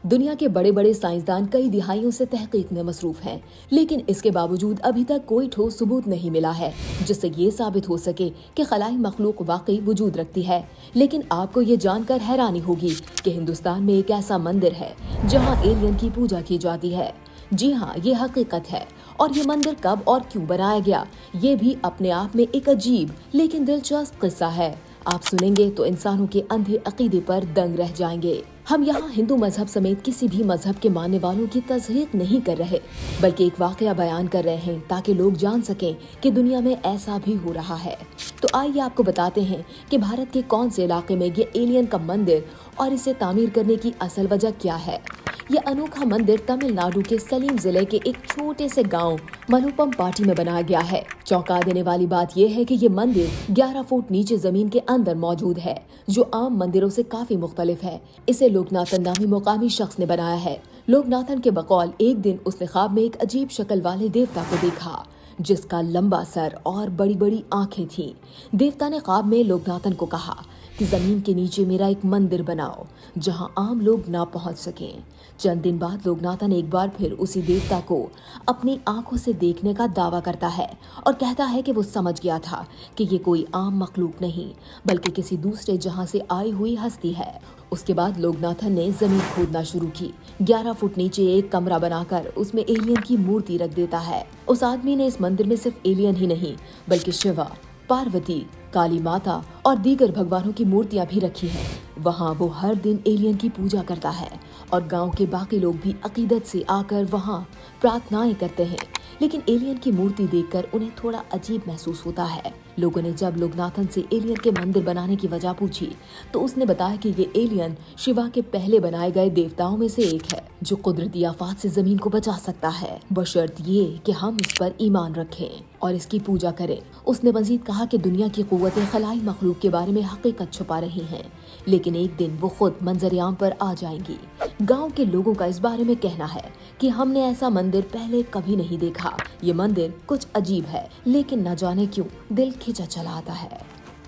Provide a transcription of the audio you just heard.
दुनिया के बड़े बड़े साइंसदान कई दिहाइयों से तहकीक में मसरूफ हैं, लेकिन इसके बावजूद अभी तक कोई ठोस सबूत नहीं मिला है जिससे ये साबित हो सके कि खलाई मखलूक वाकई वजूद रखती है। लेकिन आपको ये जानकर हैरानी होगी कि हिंदुस्तान में एक ऐसा मंदिर है जहाँ एलियन की पूजा की जाती है। जी हाँ, ये हकीकत है। और ये मंदिर कब और क्यों बनाया गया, ये भी अपने आप में एक अजीब लेकिन दिलचस्प किस्सा है। आप सुनेंगे तो इंसानों के अंधे अकीदे पर दंग रह जाएंगे। हम यहाँ हिंदू मजहब समेत किसी भी मजहब के मानने वालों की तस्दीक नहीं कर रहे, बल्कि एक वाकया बयान कर रहे हैं ताकि लोग जान सकें कि दुनिया में ऐसा भी हो रहा है। तो आइए आपको बताते हैं कि भारत के कौन से इलाके में ये एलियन का मंदिर और इसे तामीर करने की असल वजह क्या है। ये अनोखा मंदिर तमिलनाडु के सलीम जिले के एक छोटे से गांव मलुपम पाटी में बनाया गया है। चौंका देने वाली बात यह है कि ये मंदिर 11 फुट नीचे जमीन के अंदर मौजूद है, जो आम मंदिरों से काफी मुख्तलिफ है। इसे लोकनाथन नामी मुकामी शख्स ने बनाया है। लोकनाथन के बकौल एक दिन उसने ख्वाब में एक अजीब शक्ल वाले देवता को देखा जिसका लंबा सर और बड़ी बड़ी आंखें थीं। देवता ने ख्वाब में लोकनाथन को कहा कि जमीन के नीचे मेरा एक मंदिर बनाओ जहां आम लोग ना पहुंच सकें। चंद दिन बाद लोकनाथन एक बार फिर उसी देवता को अपनी आंखों से देखने का दावा करता है और कहता है कि वो समझ गया था कि ये कोई आम मखलूक नहीं बल्कि किसी दूसरे जहां से आई हुई हस्ती है। उसके बाद लोकनाथन ने जमीन खोदना शुरू की। 11 फुट नीचे एक कमरा बनाकर उसमें एलियन की मूर्ति रख देता है। उस आदमी ने इस मंदिर में सिर्फ एलियन ही नहीं बल्कि शिवा, पार्वती, काली माता और दीगर भगवानों की मूर्तियां भी रखी हैं। वहाँ वो हर दिन एलियन की पूजा करता है और गांव के बाकी लोग भी अकीदत से आकर वहाँ प्रार्थनाएं करते हैं। लेकिन एलियन की मूर्ति देखकर उन्हें थोड़ा अजीब महसूस होता है। लोगों ने जब लोकनाथन से एलियन के मंदिर बनाने की वजह पूछी तो उसने बताया कि ये एलियन शिवा के पहले बनाए गए देवताओं में से एक है जो कुदरती आफात से जमीन को बचा सकता है, बशर्त ये कि हम इस पर ईमान रखें और इसकी पूजा करें। उसने मजीद कहा कि दुनिया की कुव्वतें खलाई मखलूक के बारे में हकीकत छुपा रही हैं, लेकिन एक दिन वो खुद मंजर-ए-आम पर आ जाएंगी। गांव के लोगों का इस बारे में कहना है कि हमने ऐसा मंदिर पहले कभी नहीं देखा। ये मंदिर कुछ अजीब है, लेकिन न जाने क्यों दिल खिंचा चला आता है।